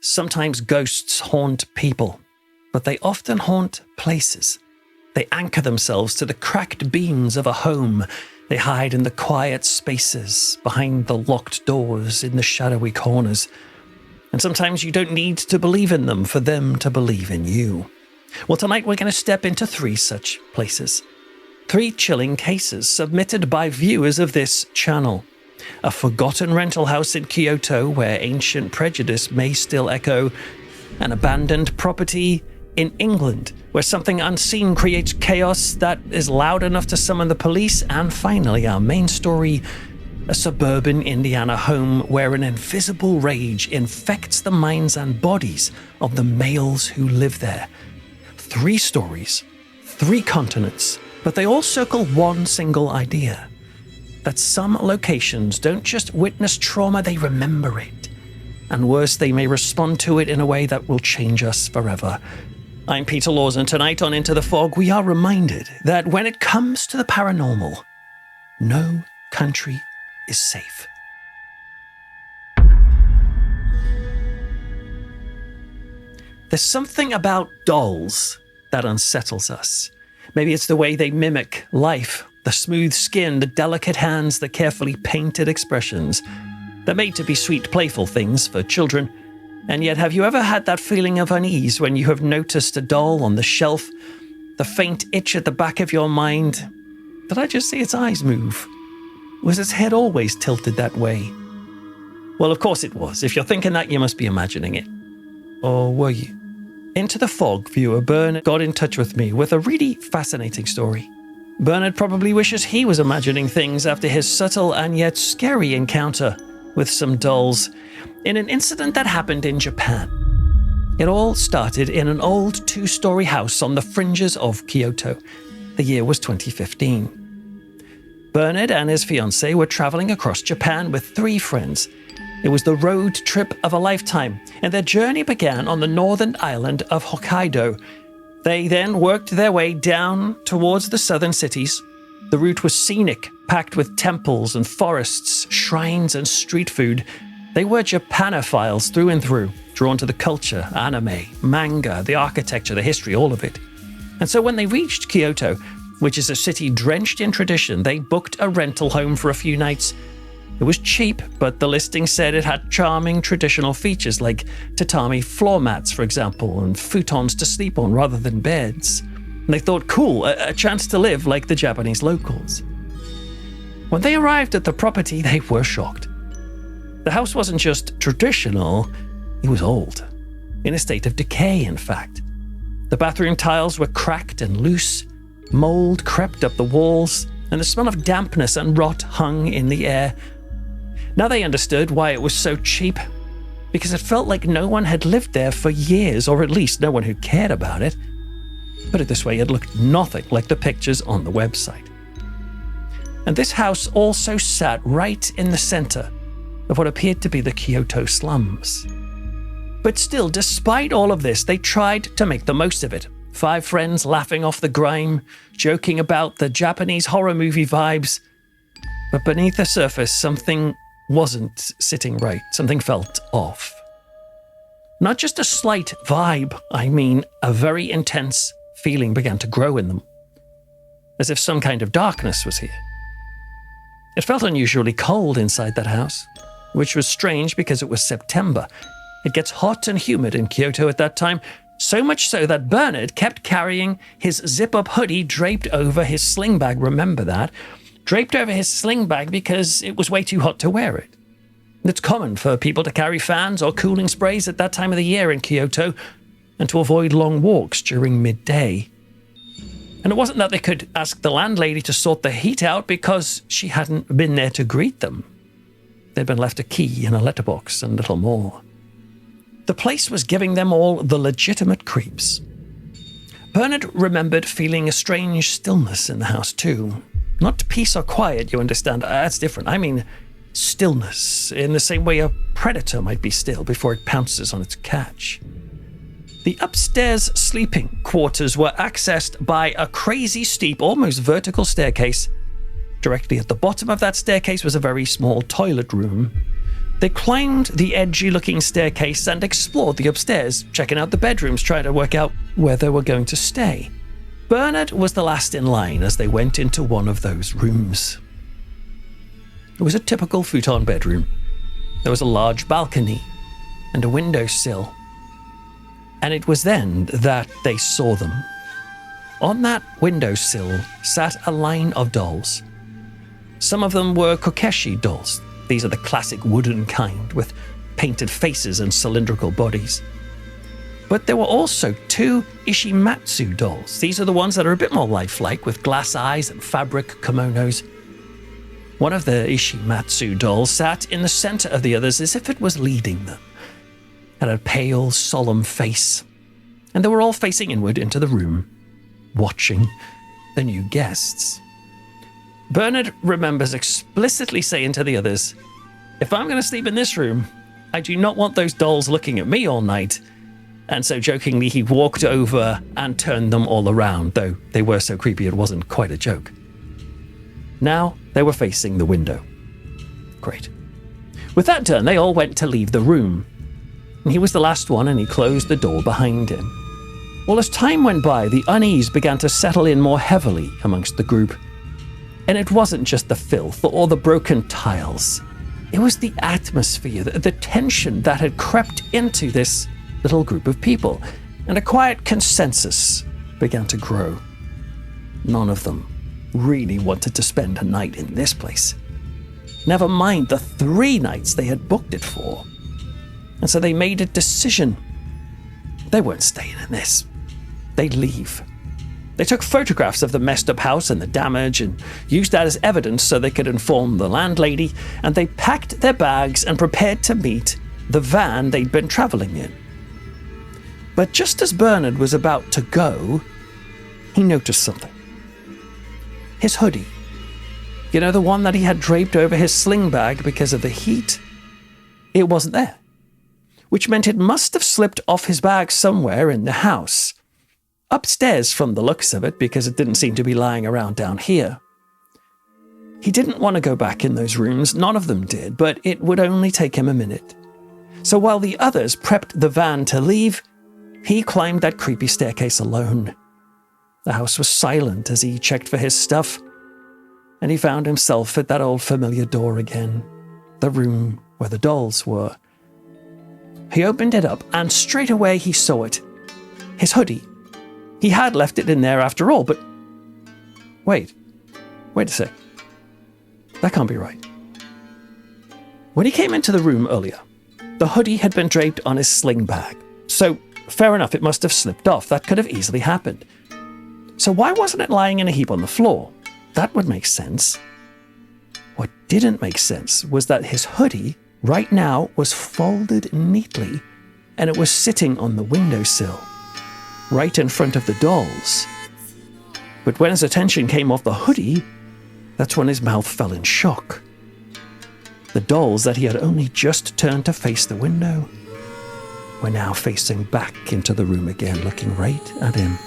Sometimes ghosts haunt people, but they often haunt places. They anchor themselves to the cracked beams of a home. They hide in the quiet spaces, behind the locked doors, in the shadowy corners. And sometimes you don't need to believe in them for them to believe in you. Well, tonight we're going to step into 3 such places. 3 chilling cases submitted by viewers of this channel. A forgotten rental house in Kyoto where ancient prejudice may still echo. An abandoned property in England where something unseen creates chaos that is loud enough to summon the police. And finally, our main story, a suburban Indiana home where an invisible rage infects the minds and bodies of the males who live there. 3 stories, 3 continents, but they all circle one single idea. That some locations don't just witness trauma, they remember it. And worse, they may respond to it in a way that will change us forever. I'm Peter Laws, and tonight on Into the Fog, we are reminded that when it comes to the paranormal, no country is safe. There's something about dolls that unsettles us. Maybe it's the way they mimic life, the smooth skin, the delicate hands, the carefully painted expressions. They're made to be sweet, playful things for children. And yet, have you ever had that feeling of unease when you have noticed a doll on the shelf? The faint itch at the back of your mind. Did I just see its eyes move? Was its head always tilted that way? Well, of course it was. If you're thinking that, you must be imagining it. Or were you? Into the Fog viewer Bernard got in touch with me with a really fascinating story. Bernard probably wishes he was imagining things after his subtle and yet scary encounter with some dolls in an incident that happened in Japan. It all started in an old 2-story house on the fringes of Kyoto. The year was 2015. Bernard and his fiancée were traveling across Japan with 3 friends. It was the road trip of a lifetime, and their journey began on the northern island of Hokkaido. They then worked their way down towards the southern cities. The route was scenic, packed with temples and forests, shrines and street food. They were Japanophiles through and through, drawn to the culture, anime, manga, the architecture, the history, all of it. And so when they reached Kyoto, which is a city drenched in tradition, they booked a rental home for a few nights. It was cheap, but the listing said it had charming traditional features like tatami floor mats, for example, and futons to sleep on rather than beds. And they thought, cool, a chance to live like the Japanese locals. When they arrived at the property, they were shocked. The house wasn't just traditional, it was old. In a state of decay, in fact. The bathroom tiles were cracked and loose, mold crept up the walls, and the smell of dampness and rot hung in the air. Now they understood why it was so cheap, because it felt like no one had lived there for years, or at least no one who cared about it. Put it this way, it looked nothing like the pictures on the website. And this house also sat right in the center of what appeared to be the Kyoto slums. But still, despite all of this, they tried to make the most of it. 5 friends laughing off the grime, joking about the Japanese horror movie vibes. But beneath the surface, something wasn't sitting right. Something felt off. Not just a slight vibe, I mean a very intense feeling began to grow in them. As if some kind of darkness was here. It felt unusually cold inside that house, which was strange because it was September. It gets hot and humid in Kyoto at that time, so much so that Bernard kept carrying his zip-up hoodie draped over his sling bag, remember that? Draped over his sling bag because it was way too hot to wear it. It's common for people to carry fans or cooling sprays at that time of the year in Kyoto and to avoid long walks during midday. And it wasn't that they could ask the landlady to sort the heat out because she hadn't been there to greet them. They'd been left a key and a letterbox and little more. The place was giving them all the legitimate creeps. Bernard remembered feeling a strange stillness in the house too. Not peace or quiet, you understand, that's different. I mean stillness, in the same way a predator might be still before it pounces on its catch. The upstairs sleeping quarters were accessed by a crazy steep, almost vertical staircase. Directly at the bottom of that staircase was a very small toilet room. They climbed the edgy-looking staircase and explored the upstairs, checking out the bedrooms, trying to work out where they were going to stay. Bernard was the last in line as they went into one of those rooms. It was a typical futon bedroom. There was a large balcony and a windowsill. And it was then that they saw them. On that windowsill sat a line of dolls. Some of them were kokeshi dolls. These are the classic wooden kind with painted faces and cylindrical bodies. But there were also 2 ishimatsu dolls. These are the ones that are a bit more lifelike with glass eyes and fabric kimonos. One of the ishimatsu dolls sat in the center of the others as if it was leading them. Had a pale, solemn face. And they were all facing inward into the room, watching the new guests. Bernard remembers explicitly saying to the others, "If I'm going to sleep in this room, I do not want those dolls looking at me all night." And so jokingly, he walked over and turned them all around, though they were so creepy it wasn't quite a joke. Now they were facing the window. Great. With that done, they all went to leave the room. He was the last one and he closed the door behind him. Well, as time went by, the unease began to settle in more heavily amongst the group. And it wasn't just the filth or the broken tiles. It was the atmosphere, the tension that had crept into this little group of people. And a quiet consensus began to grow. None of them really wanted to spend a night in this place. Never mind the 3 nights they had booked it for. And so they made a decision. They weren't staying in this. They'd leave. They took photographs of the messed up house and the damage and used that as evidence so they could inform the landlady, and they packed their bags and prepared to meet the van they'd been traveling in. But just as Bernard was about to go, he noticed something. His hoodie. You know, the one that he had draped over his sling bag because of the heat? It wasn't there. Which meant it must have slipped off his bag somewhere in the house. Upstairs from the looks of it, because it didn't seem to be lying around down here. He didn't want to go back in those rooms, none of them did, but it would only take him a minute. So while the others prepped the van to leave, he climbed that creepy staircase alone. The house was silent as he checked for his stuff, and he found himself at that old familiar door again, the room where the dolls were. He opened it up, and straight away he saw it. His hoodie. He had left it in there after all, but... Wait a sec. That can't be right. When he came into the room earlier, the hoodie had been draped on his sling bag. So, fair enough, it must have slipped off. That could have easily happened. So why wasn't it lying in a heap on the floor? That would make sense. What didn't make sense was that his hoodie, right now, was folded neatly, and it was sitting on the windowsill, right in front of the dolls. But when his attention came off the hoodie, that's when his mouth fell in shock. The dolls that he had only just turned to face the window were now facing back into the room again, looking right at him.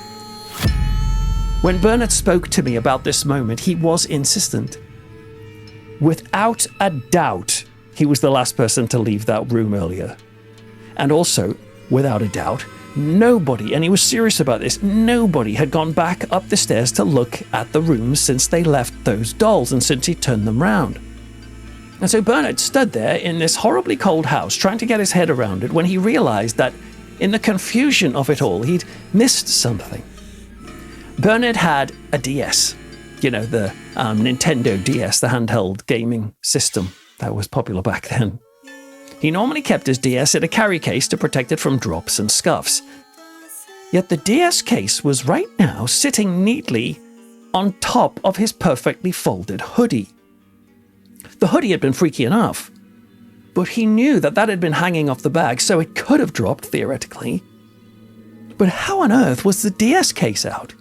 When Bernard spoke to me about this moment, he was insistent. Without a doubt, he was the last person to leave that room earlier. And also, without a doubt, nobody, and he was serious about this, nobody had gone back up the stairs to look at the rooms since they left those dolls and since he turned them round. And so Bernard stood there in this horribly cold house trying to get his head around it when he realized that in the confusion of it all, he'd missed something. Bernard had a DS, you know, the Nintendo DS, the handheld gaming system that was popular back then. He normally kept his DS in a carry case to protect it from drops and scuffs. Yet the DS case was right now sitting neatly on top of his perfectly folded hoodie. The hoodie had been freaky enough, but he knew that had been hanging off the bag, so it could have dropped, theoretically. But how on earth was the DS case out?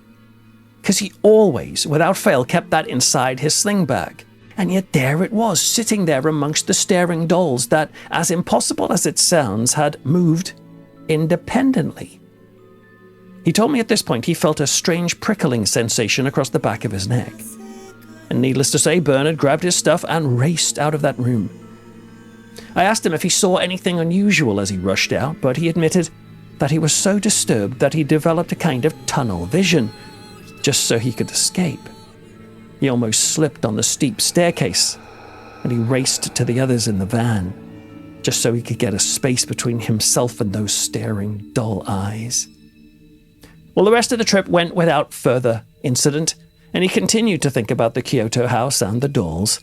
Because he always, without fail, kept that inside his sling bag. And yet there it was, sitting there amongst the staring dolls that, as impossible as it sounds, had moved independently. He told me at this point he felt a strange prickling sensation across the back of his neck. And needless to say, Bernard grabbed his stuff and raced out of that room. I asked him if he saw anything unusual as he rushed out, but he admitted that he was so disturbed that he developed a kind of tunnel vision, just so he could escape. He almost slipped on the steep staircase, and he raced to the others in the van, just so he could get a space between himself and those staring, dull eyes. Well, the rest of the trip went without further incident, and he continued to think about the Kyoto house and the dolls.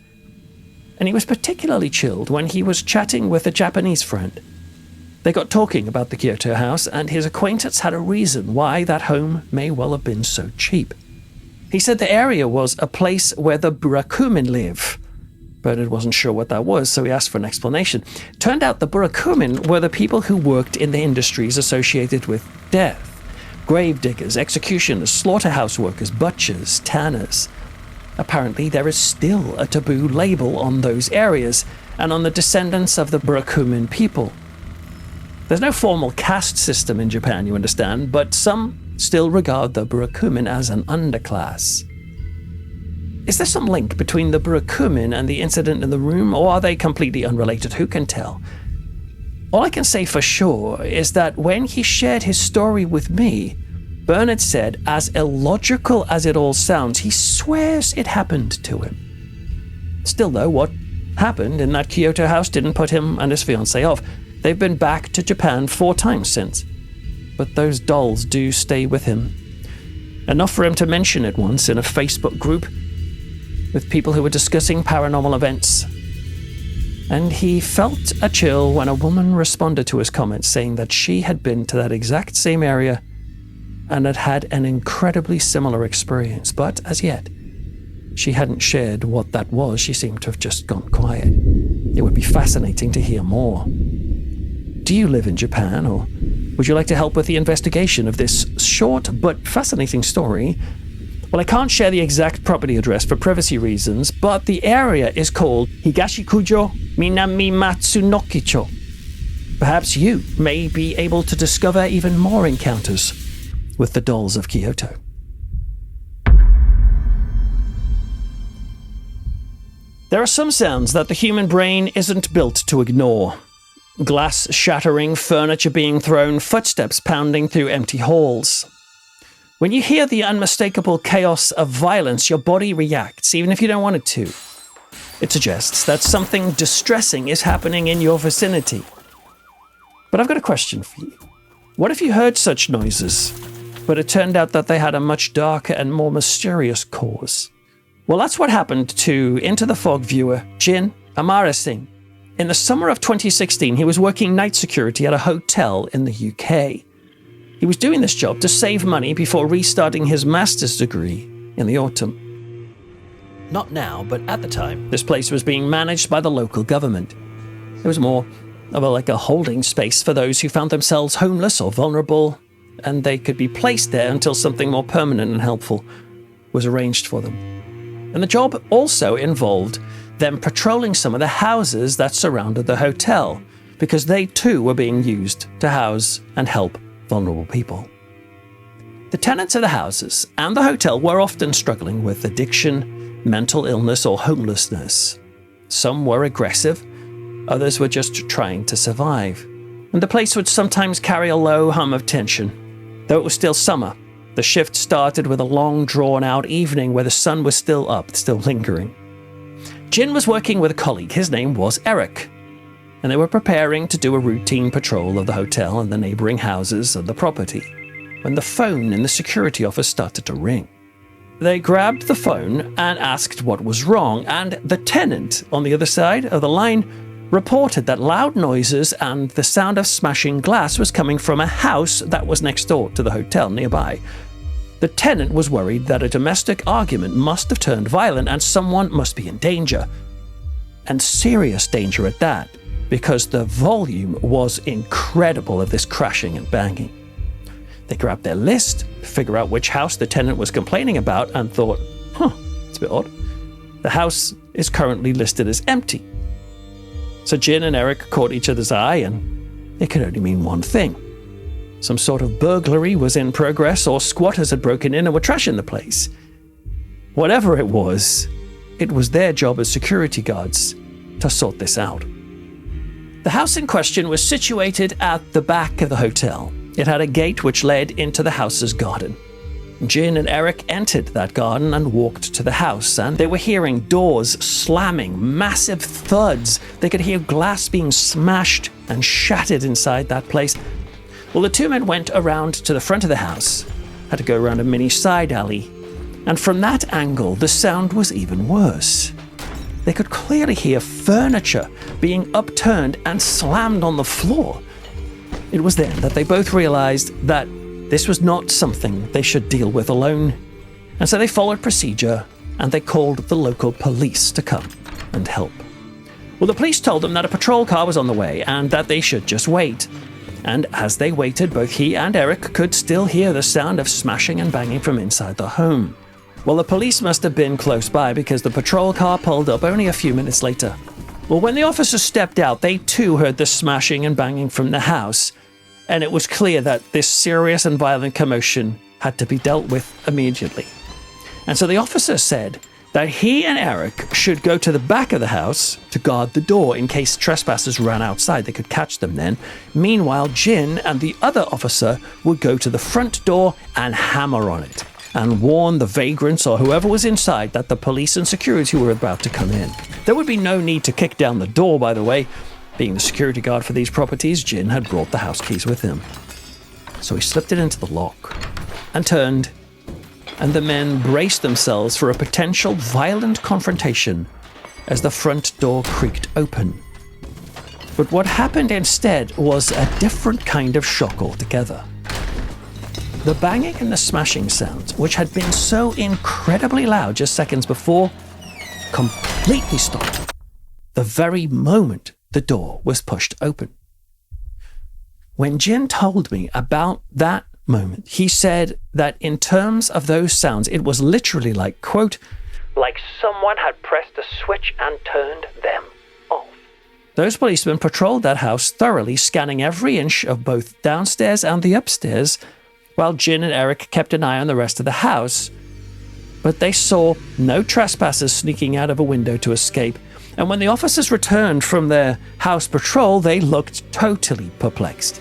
And he was particularly chilled when he was chatting with a Japanese friend. They got talking about the Kyoto house, and his acquaintance had a reason why that home may well have been so cheap. He said the area was a place where the Burakumin live, but it wasn't sure what that was, so he asked for an explanation. Turned out the Burakumin were the people who worked in the industries associated with death. Grave diggers, executioners, slaughterhouse workers, butchers, tanners. Apparently there is still a taboo label on those areas and on the descendants of the Burakumin people. There's no formal caste system in Japan, you understand, but some still regard the Burakumin as an underclass. Is there some link between the Burakumin and the incident in the room, or are they completely unrelated? Who can tell? All I can say for sure is that when he shared his story with me, Bernard said, as illogical as it all sounds, he swears it happened to him. Still though, what happened in that Kyoto house didn't put him and his fiancée off. They've been back to Japan 4 times since. But those dolls do stay with him. Enough for him to mention it once in a Facebook group with people who were discussing paranormal events. And he felt a chill when a woman responded to his comments saying that she had been to that exact same area and had had an incredibly similar experience, but as yet, she hadn't shared what that was. She seemed to have just gone quiet. It would be fascinating to hear more. Do you live in Japan, or would you like to help with the investigation of this short but fascinating story? Well, I can't share the exact property address for privacy reasons, but the area is called Higashikujo Minami Matsunokicho. Perhaps you may be able to discover even more encounters with the dolls of Kyoto. There are some sounds that the human brain isn't built to ignore. Glass shattering, furniture being thrown, footsteps pounding through empty halls. When you hear the unmistakable chaos of violence, your body reacts, even if you don't want it to. It suggests that something distressing is happening in your vicinity. But I've got a question for you. What if you heard such noises, but it turned out that they had a much darker and more mysterious cause? Well, that's what happened to Into the Fog viewer Jin Amara Singh. In the summer of 2016, he was working night security at a hotel in the UK. He was doing this job to save money before restarting his master's degree in the autumn. Not now, but at the time, this place was being managed by the local government. It was more of a holding space for those who found themselves homeless or vulnerable, and they could be placed there until something more permanent and helpful was arranged for them. And the job also involved them patrolling some of the houses that surrounded the hotel, because they too were being used to house and help vulnerable people. The tenants of the houses and the hotel were often struggling with addiction, mental illness, or homelessness. Some were aggressive, others were just trying to survive. And the place would sometimes carry a low hum of tension. Though it was still summer, the shift started with a long, drawn-out evening where the sun was still up, still lingering. Jin was working with a colleague. His name was Eric, and they were preparing to do a routine patrol of the hotel and the neighboring houses of the property when the phone in the security office started to ring. They grabbed the phone and asked what was wrong, and the tenant on the other side of the line reported that loud noises and the sound of smashing glass was coming from a house that was next door to the hotel nearby. The tenant was worried that a domestic argument must have turned violent and someone must be in danger. And serious danger at that, because the volume was incredible of this crashing and banging. They grabbed their list, figure out which house the tenant was complaining about, and thought, it's a bit odd. The house is currently listed as empty. So Jin and Eric caught each other's eye, and it could only mean one thing. Some sort of burglary was in progress, or squatters had broken in and were trashing the place. Whatever it was their job as security guards to sort this out. The house in question was situated at the back of the hotel. It had a gate which led into the house's garden. Jin and Eric entered that garden and walked to the house, and they were hearing doors slamming, massive thuds. They could hear glass being smashed and shattered inside that place. Well, the two men went around to the front of the house, had to go around a mini side alley, and from that angle, the sound was even worse. They could clearly hear furniture being upturned and slammed on the floor. It was then that they both realized that this was not something they should deal with alone, and so they followed procedure and they called the local police to come and help. Well, the police told them that a patrol car was on the way and that they should just wait. And as they waited, both he and Eric could still hear the sound of smashing and banging from inside the home. Well, the police must have been close by because the patrol car pulled up only a few minutes later. Well, when the officers stepped out, they too heard the smashing and banging from the house, and it was clear that this serious and violent commotion had to be dealt with immediately. And so the officer said that he and Eric should go to the back of the house to guard the door in case trespassers ran outside. They could catch them then. Meanwhile, Jin and the other officer would go to the front door and hammer on it and warn the vagrants or whoever was inside that the police and security were about to come in. There would be no need to kick down the door, by the way. Being the security guard for these properties, Jin had brought the house keys with him. So he slipped it into the lock and turned, and the men braced themselves for a potential violent confrontation as the front door creaked open. But what happened instead was a different kind of shock altogether. The banging and the smashing sounds, which had been so incredibly loud just seconds before, completely stopped the very moment the door was pushed open. When Jin told me about that moment, he said that in terms of those sounds, it was literally like, quote, like someone had pressed a switch and turned them off. Those policemen patrolled that house thoroughly, scanning every inch of both downstairs and the upstairs, while Jin and Eric kept an eye on the rest of the house. But they saw no trespassers sneaking out of a window to escape, and when the officers returned from their house patrol, they looked totally perplexed.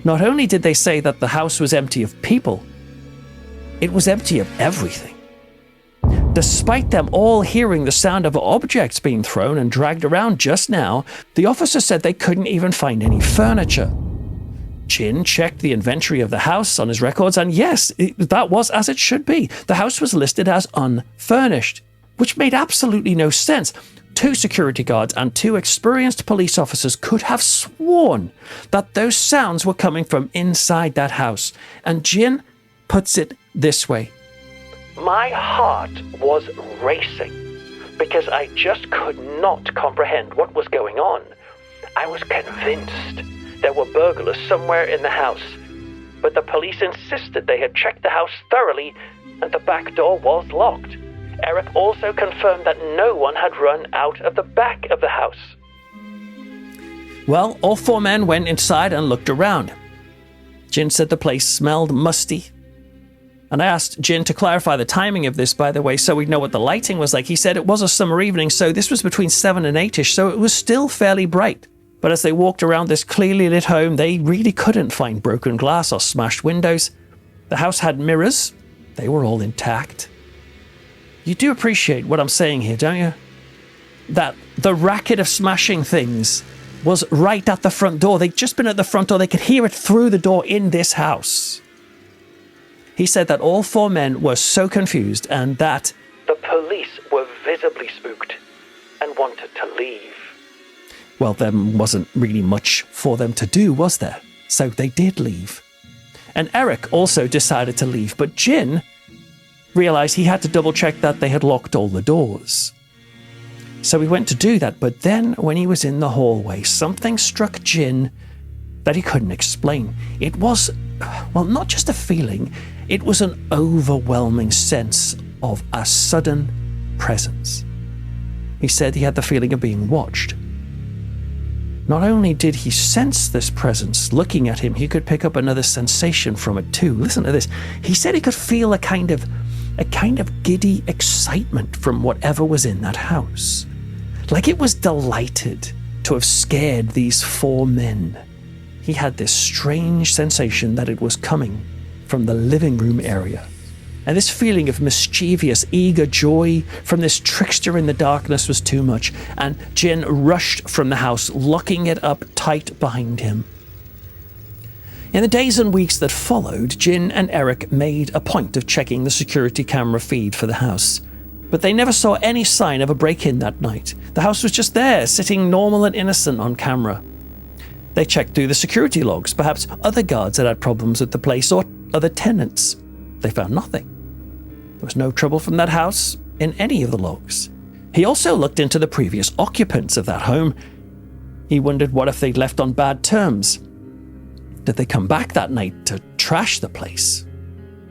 Not only did they say that the house was empty of people, it was empty of everything. Despite them all hearing the sound of objects being thrown and dragged around just now, the officer said they couldn't even find any furniture. Jin checked the inventory of the house on his records, and yes, that was as it should be. The house was listed as unfurnished, which made absolutely no sense. 2 security guards and 2 experienced police officers could have sworn that those sounds were coming from inside that house. And Jin puts it this way: my heart was racing because I just could not comprehend what was going on. I was convinced there were burglars somewhere in the house, but the police insisted they had checked the house thoroughly and the back door was locked. Eric also confirmed that no one had run out of the back of the house. Well, all 4 men went inside and looked around. Jin said the place smelled musty. And I asked Jin to clarify the timing of this, by the way, so we'd know what the lighting was like. He said it was a summer evening, so this was between 7 and 8-ish, so it was still fairly bright. But as they walked around this clearly lit home, they really couldn't find broken glass or smashed windows. The house had mirrors. They were all intact. You do appreciate what I'm saying here, don't you? That the racket of smashing things was right at the front door. They'd just been at the front door. They could hear it through the door in this house. He said that all 4 men were so confused and that the police were visibly spooked and wanted to leave. Well, there wasn't really much for them to do, was there? So they did leave. And Eric also decided to leave, but Jin realized he had to double check that they had locked all the doors. So he went to do that, but then when he was in the hallway, something struck Jin that he couldn't explain. It was, well, not just a feeling, it was an overwhelming sense of a sudden presence. He said he had the feeling of being watched. Not only did he sense this presence looking at him, he could pick up another sensation from it too. Listen to this. He said he could feel a kind of giddy excitement from whatever was in that house. Like it was delighted to have scared these 4 men. He had this strange sensation that it was coming from the living room area. And this feeling of mischievous, eager joy from this trickster in the darkness was too much, and Jin rushed from the house, locking it up tight behind him. In the days and weeks that followed, Jin and Eric made a point of checking the security camera feed for the house. But they never saw any sign of a break-in that night. The house was just there, sitting normal and innocent on camera. They checked through the security logs. Perhaps other guards had had problems with the place, or other tenants. They found nothing. There was no trouble from that house in any of the logs. He also looked into the previous occupants of that home. He wondered what if they'd left on bad terms. Did they come back that night to trash the place?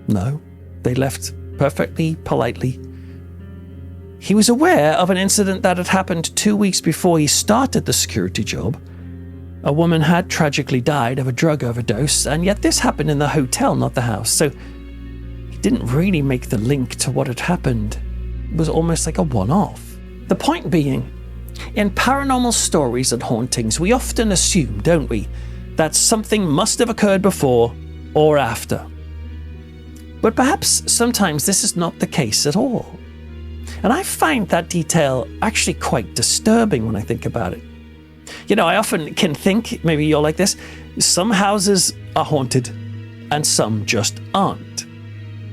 No, they left perfectly politely. He was aware of an incident that had happened 2 weeks before he started the security job. A woman had tragically died of a drug overdose, and yet this happened in the hotel, not the house. So he didn't really make the link to what had happened. It was almost like a one-off. The point being, in paranormal stories and hauntings, we often assume, don't we, that something must have occurred before or after. But perhaps sometimes this is not the case at all. And I find that detail actually quite disturbing when I think about it. You know, I often can think, maybe you're like this, some houses are haunted and some just aren't.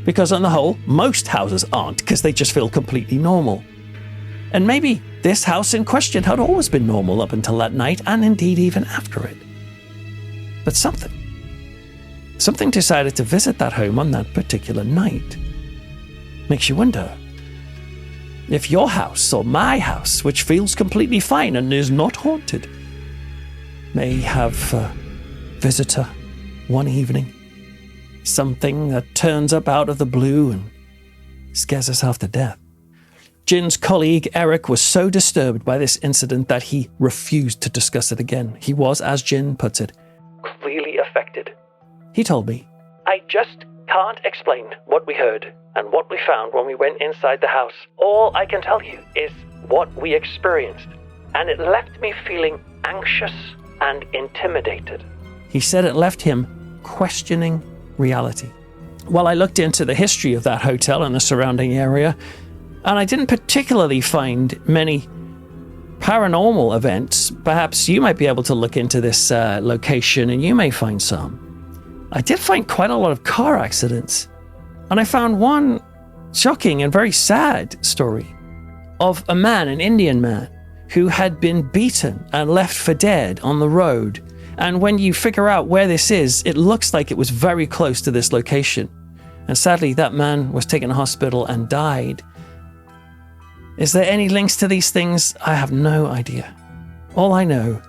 Because on the whole, most houses aren't, because they just feel completely normal. And maybe this house in question had always been normal up until that night, and indeed even after it. But something decided to visit that home on that particular night. Makes you wonder if your house or my house, which feels completely fine and is not haunted, may have a visitor one evening. Something that turns up out of the blue and scares us half to death. Jin's colleague Eric was so disturbed by this incident that he refused to discuss it again. He was, as Jin puts it, clearly affected. He told me, "I just can't explain what we heard and what we found when we went inside the house. All I can tell you is what we experienced, and it left me feeling anxious and intimidated." He said it left him questioning reality. Well, I looked into the history of that hotel and the surrounding area, and I didn't particularly find many paranormal events. Perhaps you might be able to look into this location and you may find some. I did find quite a lot of car accidents, and I found one shocking and very sad story of a man, an Indian man, who had been beaten and left for dead on the road. And when you figure out where this is, it looks like it was very close to this location. And sadly, that man was taken to hospital and died. Is there any links to these things? I have no idea. All I know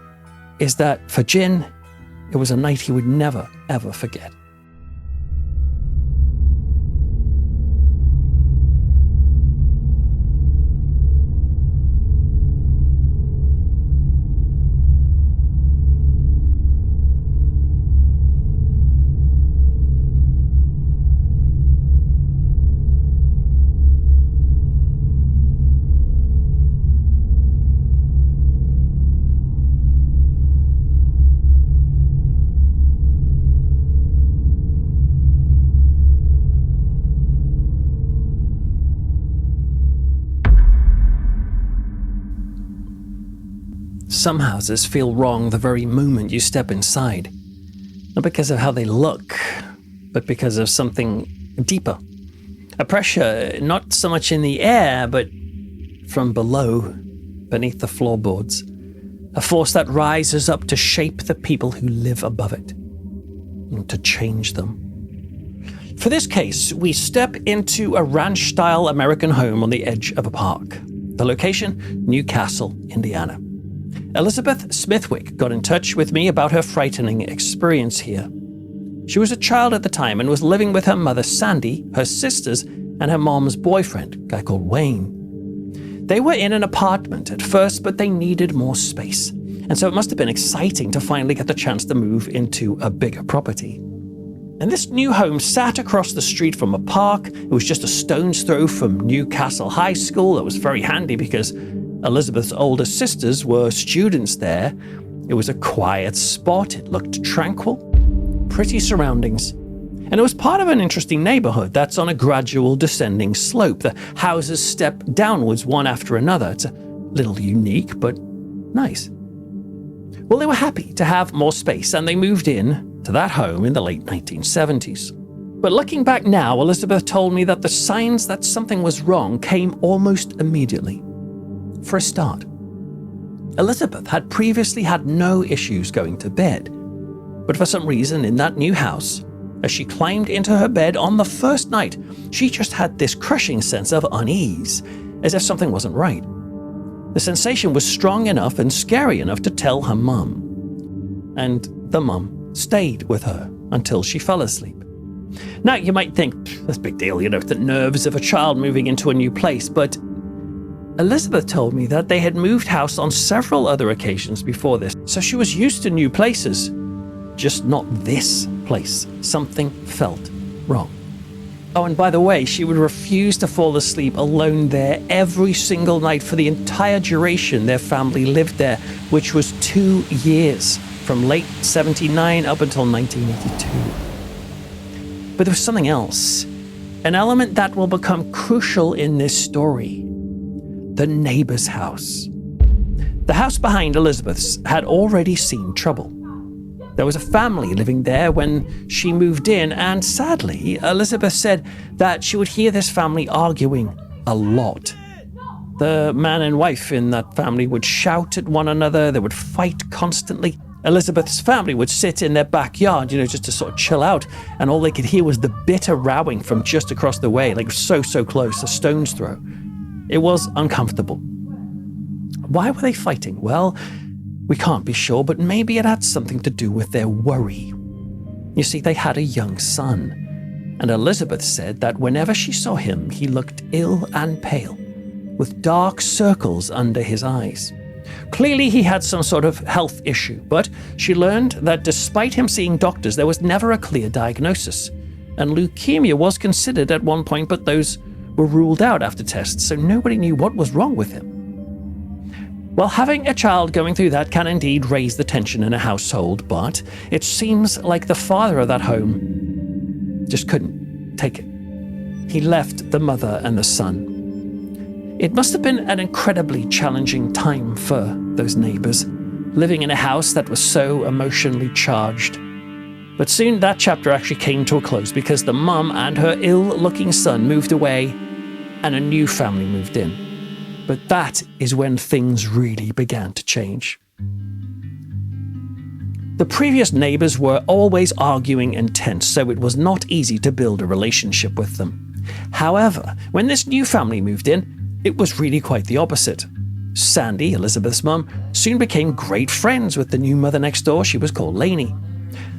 is that for Jin, it was a night he would never, ever forget. Some houses feel wrong the very moment you step inside. Not because of how they look, but because of something deeper. A pressure, not so much in the air, but from below, beneath the floorboards. A force that rises up to shape the people who live above it, and to change them. For this case, we step into a ranch-style American home on the edge of a park. The location, Newcastle, Indiana. Elizabeth Smithwick got in touch with me about her frightening experience here. She was a child at the time and was living with her mother Sandy, her sisters, and her mom's boyfriend, a guy called Wayne. They were in an apartment at first, but they needed more space. And so it must have been exciting to finally get the chance to move into a bigger property. And this new home sat across the street from a park. It was just a stone's throw from Newcastle High School. That was very handy because Elizabeth's older sisters were students there. It was a quiet spot. It looked tranquil. Pretty surroundings. And it was part of an interesting neighborhood that's on a gradual descending slope. The houses step downwards one after another. It's a little unique, but nice. Well, they were happy to have more space, and they moved in to that home in the late 1970s. But looking back now, Elizabeth told me that the signs that something was wrong came almost immediately. For a start, Elizabeth had previously had no issues going to bed. But for some reason in that new house, as she climbed into her bed on the first night, she just had this crushing sense of unease, as if something wasn't right. The sensation was strong enough and scary enough to tell her mum. And the mum stayed with her until she fell asleep. Now, you might think, that's a big deal, the nerves of a child moving into a new place, but Elizabeth told me that they had moved house on several other occasions before this, so she was used to new places, just not this place. Something felt wrong. Oh, and by the way, she would refuse to fall asleep alone there every single night for the entire duration their family lived there, which was 2 years, from late 79 up until 1982. But there was something else, an element that will become crucial in this story. The neighbor's house. The house behind Elizabeth's had already seen trouble. There was a family living there when she moved in, and sadly, Elizabeth said that she would hear this family arguing a lot. The man and wife in that family would shout at one another, they would fight constantly. Elizabeth's family would sit in their backyard, just to sort of chill out, and all they could hear was the bitter rowing from just across the way, like so close, a stone's throw. It was uncomfortable. Why were they fighting? Well, we can't be sure, but maybe it had something to do with their worry. You see, they had a young son, and Elizabeth said that whenever she saw him, he looked ill and pale, with dark circles under his eyes. Clearly, he had some sort of health issue, but she learned that despite him seeing doctors, there was never a clear diagnosis. And leukemia was considered at one point, but those were ruled out after tests, so nobody knew what was wrong with him. Well, having a child going through that can indeed raise the tension in a household, but it seems like the father of that home just couldn't take it. He left the mother and the son. It must have been an incredibly challenging time for those neighbors, living in a house that was so emotionally charged. But soon that chapter actually came to a close because the mum and her ill-looking son moved away and a new family moved in. But that is when things really began to change. The previous neighbors were always arguing and tense, so it was not easy to build a relationship with them. However, when this new family moved in, it was really quite the opposite. Sandy, Elizabeth's mum, soon became great friends with the new mother next door. She was called Lainey.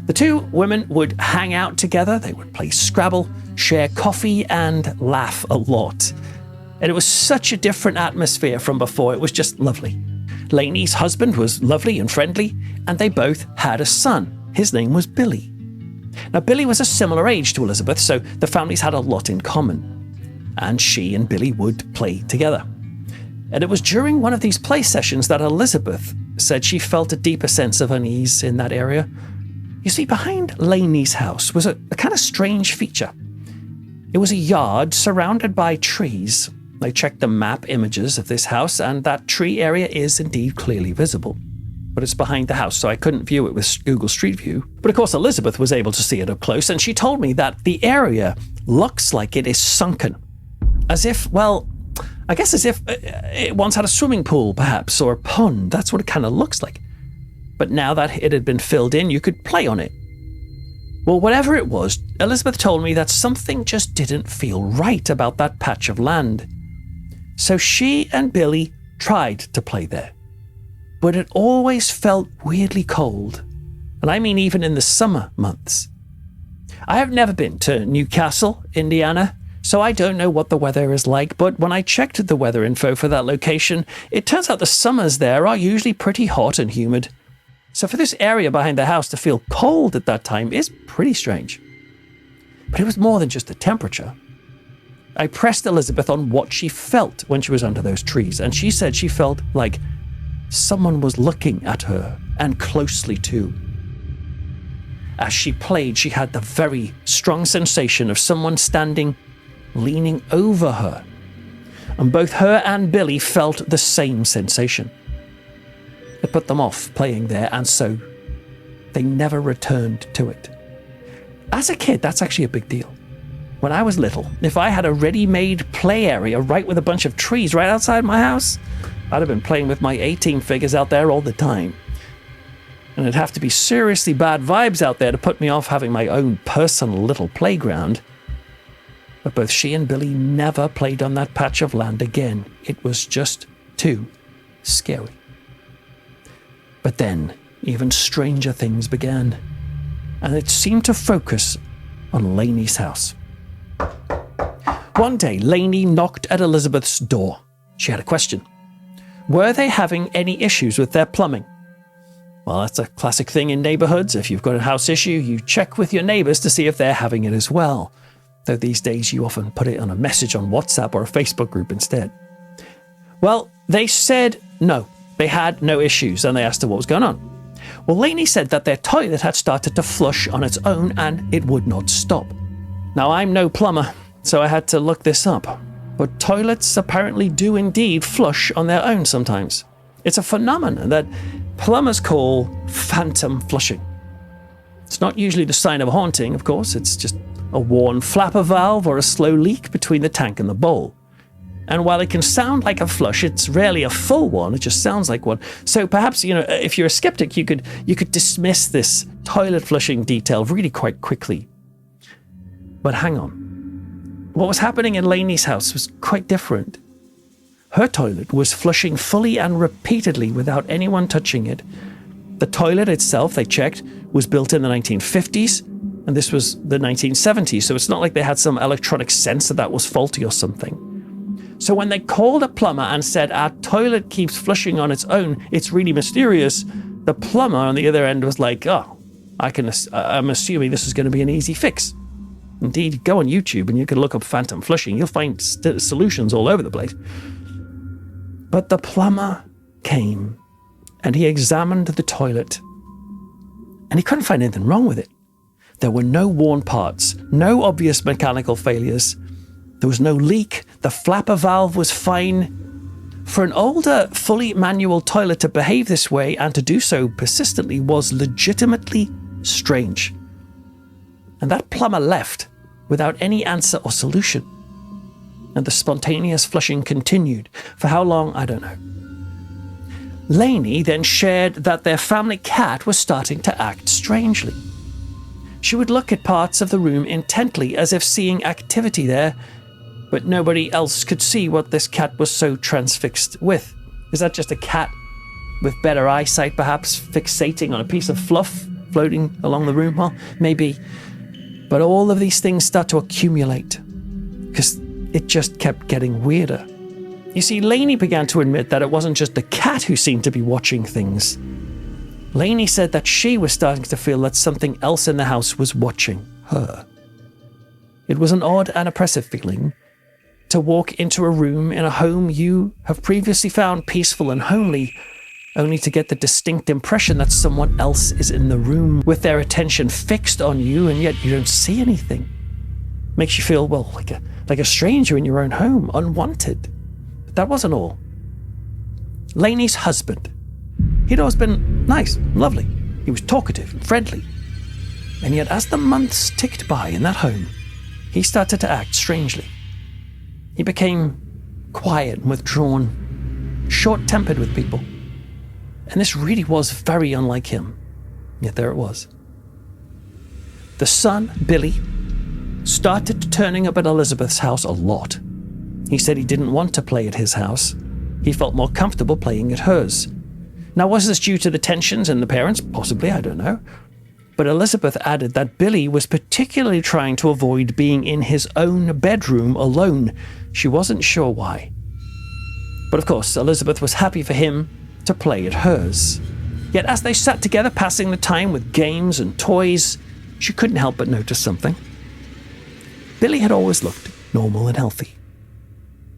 The two women would hang out together, they would play Scrabble, share coffee, and laugh a lot. And it was such a different atmosphere from before, it was just lovely. Lainey's husband was lovely and friendly, and they both had a son. His name was Billy. Now, Billy was a similar age to Elizabeth, so the families had a lot in common. And she and Billy would play together. And it was during one of these play sessions that Elizabeth said she felt a deeper sense of unease in that area. You see, behind Lainey's house was a kind of strange feature. It was a yard surrounded by trees. I checked the map images of this house, and that tree area is indeed clearly visible. But it's behind the house, so I couldn't view it with Google Street View. But of course, Elizabeth was able to see it up close, and she told me that the area looks like it is sunken. As if, well, I guess as if it once had a swimming pool, perhaps, or a pond. That's what it kind of looks like. But now that it had been filled in, you could play on it. Well, whatever it was, Elizabeth told me that something just didn't feel right about that patch of land. So she and Billy tried to play there. But it always felt weirdly cold. And I mean even in the summer months. I have never been to Newcastle, Indiana, so I don't know what the weather is like, but when I checked the weather info for that location, it turns out the summers there are usually pretty hot and humid. So for this area behind the house to feel cold at that time is pretty strange. But it was more than just the temperature. I pressed Elizabeth on what she felt when she was under those trees, and she said she felt like someone was looking at her, and closely too. As she played, she had the very strong sensation of someone standing, leaning over her. And both her and Billy felt the same sensation. It put them off playing there, and so they never returned to it. As a kid, that's actually a big deal. When I was little, if I had a ready-made play area right with a bunch of trees right outside my house, I'd have been playing with my A-team figures out there all the time. And it'd have to be seriously bad vibes out there to put me off having my own personal little playground. But both she and Billy never played on that patch of land again. It was just too scary. But then, even stranger things began, and it seemed to focus on Lainey's house. One day, Lainey knocked at Elizabeth's door. She had a question. Were they having any issues with their plumbing? Well, that's a classic thing in neighborhoods. If you've got a house issue, you check with your neighbors to see if they're having it as well. Though these days you often put it on a message on WhatsApp or a Facebook group instead. Well, they said no. They had no issues, and they asked her what was going on. Well, Lainey said that their toilet had started to flush on its own and it would not stop. Now, I'm no plumber, so I had to look this up. But toilets apparently do indeed flush on their own sometimes. It's a phenomenon that plumbers call phantom flushing. It's not usually the sign of a haunting, of course. It's just a worn flapper valve or a slow leak between the tank and the bowl. And while it can sound like a flush, it's rarely a full one. It just sounds like one. So perhaps, if you're a skeptic, you could dismiss this toilet flushing detail really quite quickly. But hang on. What was happening in Lainey's house was quite different. Her toilet was flushing fully and repeatedly without anyone touching it. The toilet itself, they checked, was built in the 1950s, and this was the 1970s, so it's not like they had some electronic sensor that was faulty or something. So when they called a plumber and said, our toilet keeps flushing on its own, it's really mysterious, the plumber on the other end was like, oh, I'm assuming this is going to be an easy fix. Indeed, go on YouTube and you can look up phantom flushing. You'll find solutions all over the place. But the plumber came and he examined the toilet and he couldn't find anything wrong with it. There were no worn parts, no obvious mechanical failures. There was no leak. The flapper valve was fine. For an older, fully manual toilet to behave this way and to do so persistently was legitimately strange. And that plumber left without any answer or solution. And the spontaneous flushing continued. For how long, I don't know. Lainey then shared that their family cat was starting to act strangely. She would look at parts of the room intently as if seeing activity there, but nobody else could see what this cat was so transfixed with. Is that just a cat with better eyesight, perhaps, fixating on a piece of fluff floating along the room? Well, maybe. But all of these things start to accumulate because it just kept getting weirder. You see, Lainey began to admit that it wasn't just the cat who seemed to be watching things. Lainey said that she was starting to feel that something else in the house was watching her. It was an odd and oppressive feeling to walk into a room in a home you have previously found peaceful and homely, only to get the distinct impression that someone else is in the room with their attention fixed on you, and yet you don't see anything. Makes you feel, well, like a stranger in your own home, unwanted. But that wasn't all. Lainey's husband, he'd always been nice and lovely. He was talkative and friendly. And yet as the months ticked by in that home, he started to act strangely. He became quiet and withdrawn, short-tempered with people. And this really was very unlike him. Yet there it was. The son, Billy, started turning up at Elizabeth's house a lot. He said he didn't want to play at his house. He felt more comfortable playing at hers. Now, was this due to the tensions in the parents? Possibly, I don't know. But Elizabeth added that Billy was particularly trying to avoid being in his own bedroom alone. She wasn't sure why. But of course, Elizabeth was happy for him to play at hers. Yet as they sat together passing the time with games and toys, she couldn't help but notice something. Billy had always looked normal and healthy.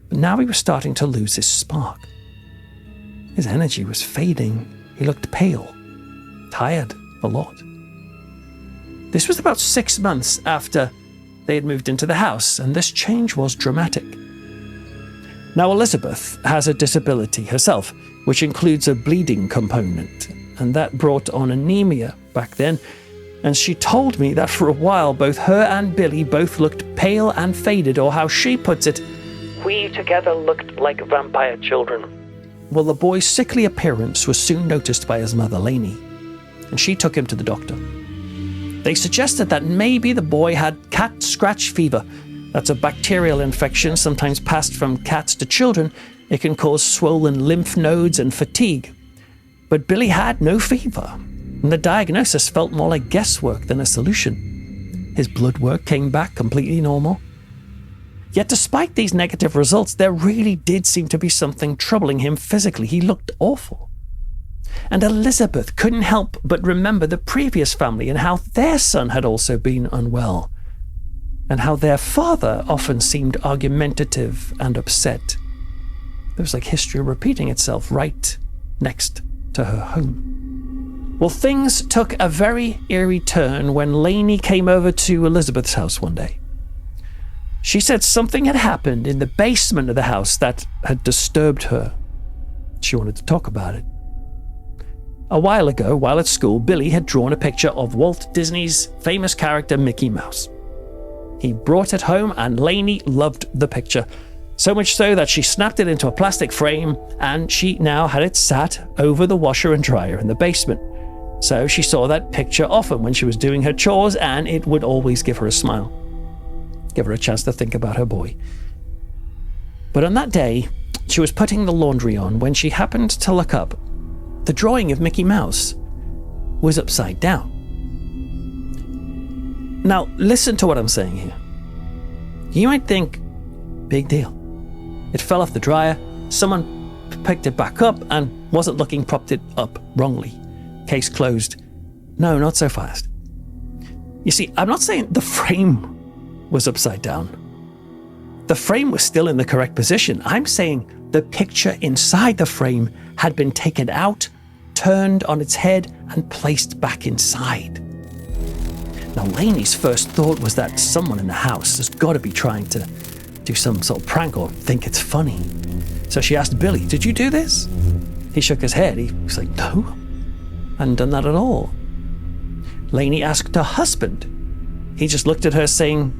But now he was starting to lose his spark. His energy was fading. He looked pale, tired a lot. This was about 6 months after they had moved into the house, and this change was dramatic. Now, Elizabeth has a disability herself, which includes a bleeding component, and that brought on anemia back then. And she told me that for a while, both her and Billy both looked pale and faded, or how she puts it, we together looked like vampire children. Well, the boy's sickly appearance was soon noticed by his mother, Lainey, and she took him to the doctor. They suggested that maybe the boy had cat scratch fever. That's a bacterial infection, sometimes passed from cats to children. It can cause swollen lymph nodes and fatigue. But Billy had no fever, and the diagnosis felt more like guesswork than a solution. His blood work came back completely normal. Yet despite these negative results, there really did seem to be something troubling him physically. He looked awful. And Elizabeth couldn't help but remember the previous family and how their son had also been unwell, and how their father often seemed argumentative and upset. There was like history repeating itself right next to her home. Well, things took a very eerie turn when Lainey came over to Elizabeth's house one day. She said something had happened in the basement of the house that had disturbed her. She wanted to talk about it. A while ago, while at school, Billy had drawn a picture of Walt Disney's famous character Mickey Mouse. He brought it home and Lainey loved the picture, so much so that she snapped it into a plastic frame and she now had it sat over the washer and dryer in the basement. So she saw that picture often when she was doing her chores, and it would always give her a smile, give her a chance to think about her boy. But on that day, she was putting the laundry on when she happened to look up. The drawing of Mickey Mouse was upside down. Now, listen to what I'm saying here. You might think, big deal. It fell off the dryer, someone picked it back up and wasn't looking, propped it up wrongly. Case closed. No, not so fast. You see, I'm not saying the frame was upside down. The frame was still in the correct position. I'm saying the picture inside the frame had been taken out, turned on its head, and placed back inside. Now, Lainey's first thought was that someone in the house has got to be trying to do some sort of prank or think it's funny. So she asked Billy, "Did you do this?" He shook his head. He was like, "No, I hadn't done that at all." Lainey asked her husband. He just looked at her saying,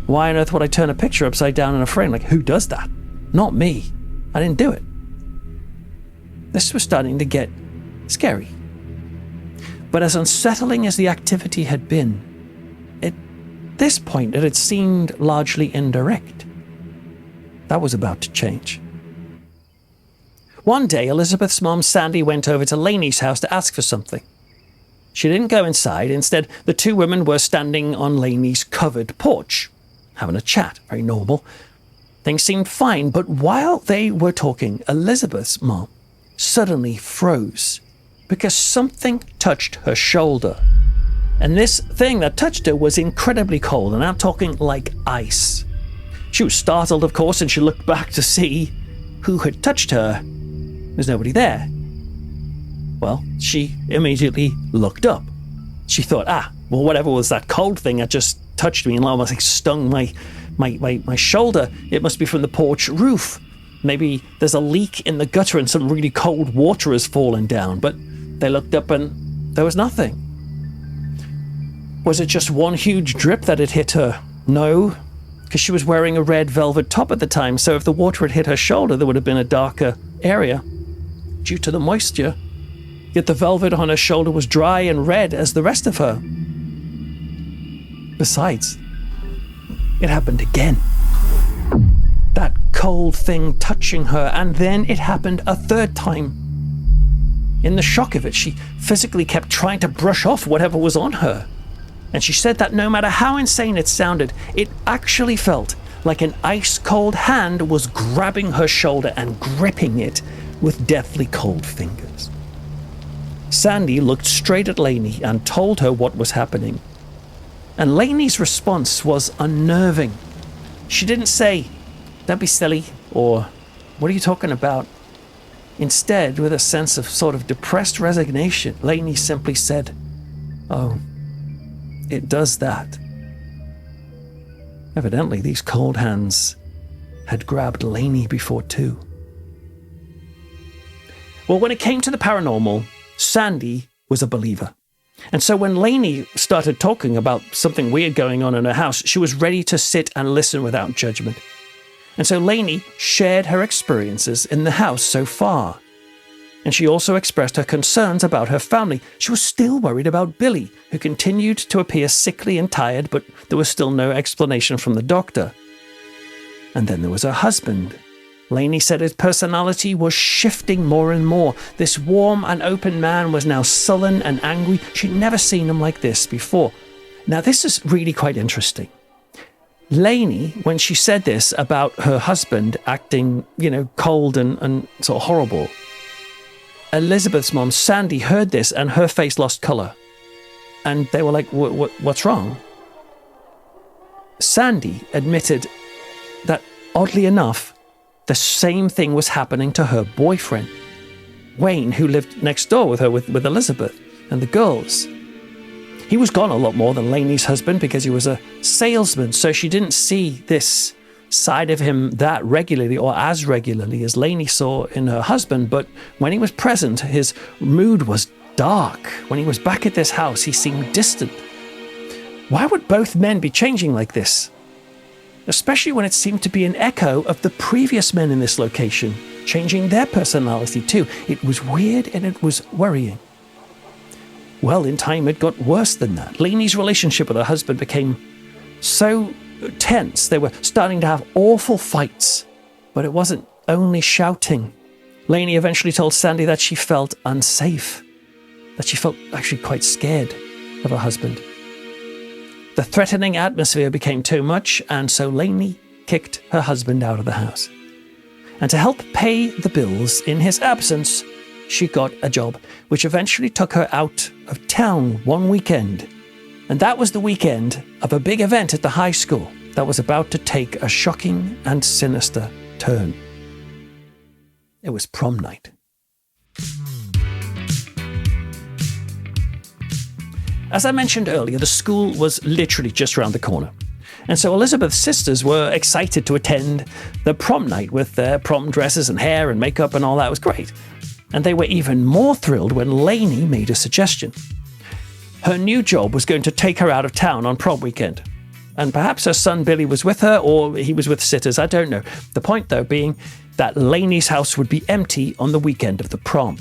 "Why on earth would I turn a picture upside down in a frame? Like, who does that? Not me. I didn't do it." This was starting to get scary. But as unsettling as the activity had been, at this point it had seemed largely indirect. That was about to change. One day, Elizabeth's mom, Sandy, went over to Lainey's house to ask for something. She didn't go inside. Instead, the two women were standing on Lainey's covered porch, having a chat, very normal. Things seemed fine, but while they were talking, Elizabeth's mom suddenly froze because something touched her shoulder. And this thing that touched her was incredibly cold, and I'm talking like ice. She was startled, of course, and she looked back to see who had touched her. There's nobody there. Well, she immediately looked up. She thought, well, whatever was that cold thing that just touched me and almost like stung my shoulder, it must be from the porch roof. Maybe there's a leak in the gutter and some really cold water has fallen down. But they looked up and there was nothing. Was it just one huge drip that had hit her? No, because she was wearing a red velvet top at the time, so if the water had hit her shoulder, there would have been a darker area due to the moisture. Yet the velvet on her shoulder was dry and red as the rest of her. Besides, it happened again. That cold thing touching her, and then it happened a third time. In the shock of it, she physically kept trying to brush off whatever was on her. And she said that no matter how insane it sounded, it actually felt like an ice-cold hand was grabbing her shoulder and gripping it with deathly cold fingers. Sandy looked straight at Lainey and told her what was happening. And Lainey's response was unnerving. She didn't say, "Don't be silly," or "What are you talking about?" Instead, with a sense of sort of depressed resignation, Lainey simply said, "Oh, it does that." Evidently, these cold hands had grabbed Lainey before too. Well, when it came to the paranormal, Sandy was a believer. And so when Lainey started talking about something weird going on in her house, she was ready to sit and listen without judgment. And so Lainey shared her experiences in the house so far. And she also expressed her concerns about her family. She was still worried about Billy, who continued to appear sickly and tired, but there was still no explanation from the doctor. And then there was her husband. Lainey said his personality was shifting more and more. This warm and open man was now sullen and angry. She'd never seen him like this before. Now, this is really quite interesting. Lainey, when she said this about her husband acting, cold and sort of horrible, Elizabeth's mom, Sandy, heard this and her face lost colour. And they were like, what's wrong? Sandy admitted that, oddly enough, the same thing was happening to her boyfriend, Wayne, who lived next door with her, with Elizabeth and the girls. He was gone a lot more than Lainey's husband because he was a salesman, so she didn't see this side of him that regularly or as regularly as Lainey saw in her husband. But when he was present, his mood was dark. When he was back at this house, he seemed distant. Why would both men be changing like this? Especially when it seemed to be an echo of the previous men in this location, changing their personality too. It was weird and it was worrying. Well, in time it got worse than that. Lainey's relationship with her husband became so tense. They were starting to have awful fights, but it wasn't only shouting. Lainey eventually told Sandy that she felt unsafe, that she felt actually quite scared of her husband. The threatening atmosphere became too much, and so Lainey kicked her husband out of the house. And to help pay the bills in his absence, she got a job, which eventually took her out of town one weekend. And that was the weekend of a big event at the high school that was about to take a shocking and sinister turn. It was prom night. As I mentioned earlier, the school was literally just around the corner. And so Elizabeth's sisters were excited to attend the prom night with their prom dresses and hair and makeup and all that. It was great. And they were even more thrilled when Lainey made a suggestion. Her new job was going to take her out of town on prom weekend. And perhaps her son Billy was with her, or he was with sitters, I don't know. The point, though, being that Lainey's house would be empty on the weekend of the prom.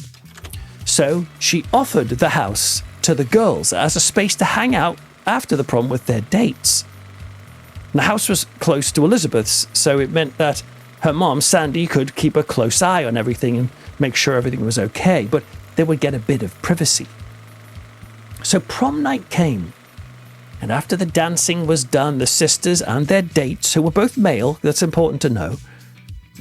So she offered the house to the girls as a space to hang out after the prom with their dates. The house was close to Elizabeth's, so it meant that her mom, Sandy, could keep a close eye on everything and make sure everything was okay, but they would get a bit of privacy. So prom night came, and after the dancing was done, the sisters and their dates, who were both male, that's important to know,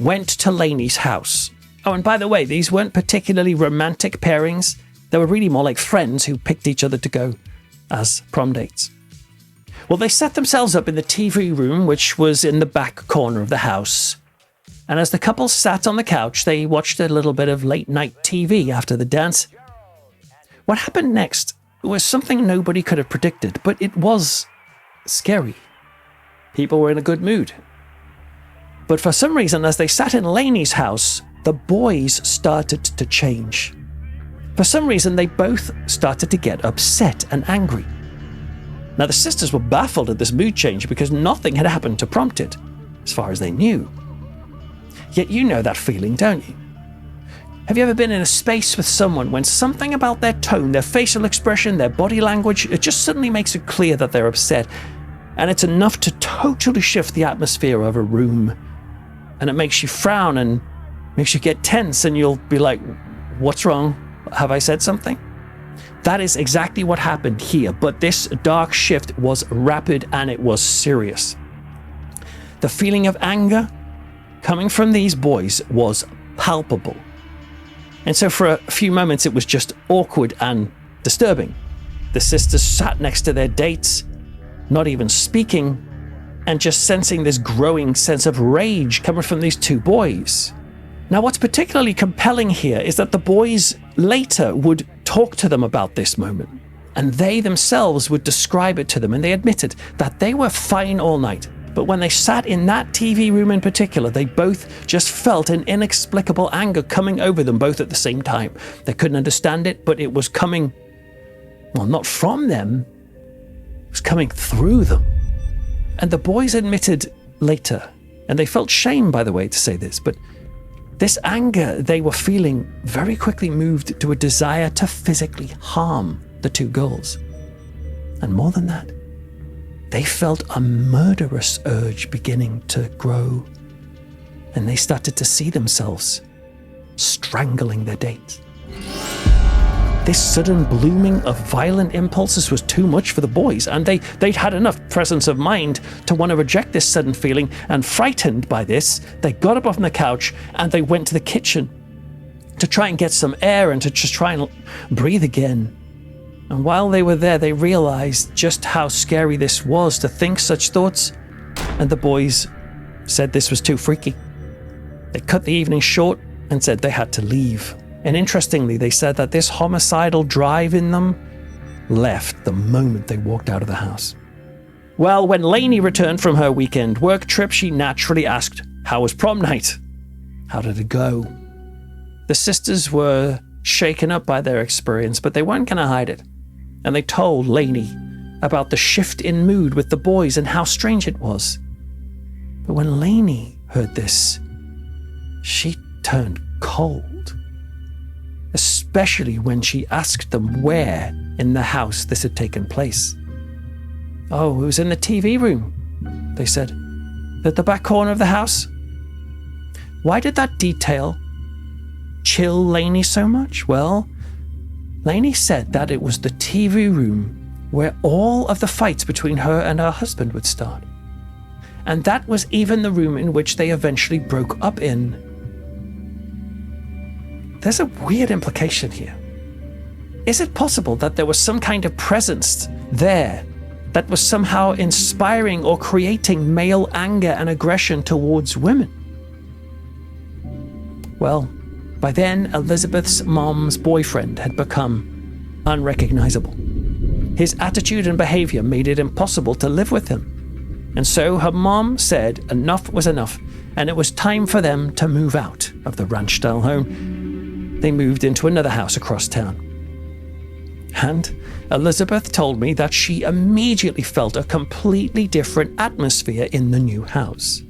went to Lainey's house. Oh, and by the way, these weren't particularly romantic pairings. They were really more like friends who picked each other to go as prom dates. Well, they set themselves up in the TV room, which was in the back corner of the house. And as the couple sat on the couch, they watched a little bit of late-night TV after the dance. What happened next was something nobody could have predicted, but it was scary. People were in a good mood. But for some reason, as they sat in Lainey's house, the boys started to change. For some reason, they both started to get upset and angry. Now, the sisters were baffled at this mood change because nothing had happened to prompt it, as far as they knew. Yet you know that feeling, don't you? Have you ever been in a space with someone when something about their tone, their facial expression, their body language, it just suddenly makes it clear that they're upset, and it's enough to totally shift the atmosphere of a room, and it makes you frown and makes you get tense, and you'll be like, what's wrong? Have I said something? That is exactly what happened here, but this dark shift was rapid and it was serious. The feeling of anger coming from these boys was palpable. And so for a few moments it was just awkward and disturbing. The sisters sat next to their dates, not even speaking, and just sensing this growing sense of rage coming from these two boys. Now, what's particularly compelling here is that the boys later would talk to them about this moment, and they themselves would describe it to them, and they admitted that they were fine all night. But when they sat in that TV room in particular, they both just felt an inexplicable anger coming over them both at the same time. They couldn't understand it, but it was coming, well, not from them, it was coming through them. And the boys admitted later, and they felt shame, by the way, to say this, but this anger they were feeling very quickly moved to a desire to physically harm the two girls. And more than that, they felt a murderous urge beginning to grow, and they started to see themselves strangling their dates. This sudden blooming of violent impulses was too much for the boys, and they'd had enough presence of mind to want to reject this sudden feeling, and frightened by this, they got up off the couch and they went to the kitchen to try and get some air and to just try and breathe again. And while they were there, they realized just how scary this was to think such thoughts, and the boys said this was too freaky. They cut the evening short and said they had to leave. And interestingly, they said that this homicidal drive in them left the moment they walked out of the house. Well, when Lainey returned from her weekend work trip, she naturally asked, "How was prom night? How did it go?" The sisters were shaken up by their experience, but they weren't going to hide it. And they told Lainey about the shift in mood with the boys and how strange it was. But when Lainey heard this, she turned cold, especially when she asked them where in the house this had taken place. "Oh, it was in the TV room," they said. "At the back corner of the house." Why did that detail chill Lainey so much? Well, Lainey said that it was the TV room where all of the fights between her and her husband would start. And that was even the room in which they eventually broke up in. There's a weird implication here. Is it possible that there was some kind of presence there that was somehow inspiring or creating male anger and aggression towards women? Well, by then, Elizabeth's mom's boyfriend had become unrecognizable. His attitude and behavior made it impossible to live with him. And so her mom said enough was enough, and it was time for them to move out of the ranch-style home. They moved into another house across town. And Elizabeth told me that she immediately felt a completely different atmosphere in the new house.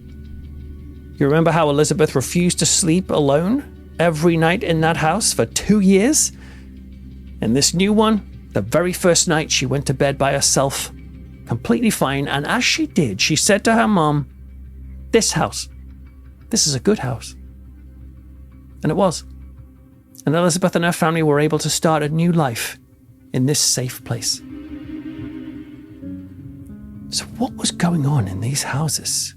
You remember how Elizabeth refused to sleep alone every night in that house for 2 years? And this new one, the very first night she went to bed by herself, completely fine, and as she did, she said to her mom, this is a good house. And it was. And Elizabeth and her family were able to start a new life in this safe place. So what was going on in these houses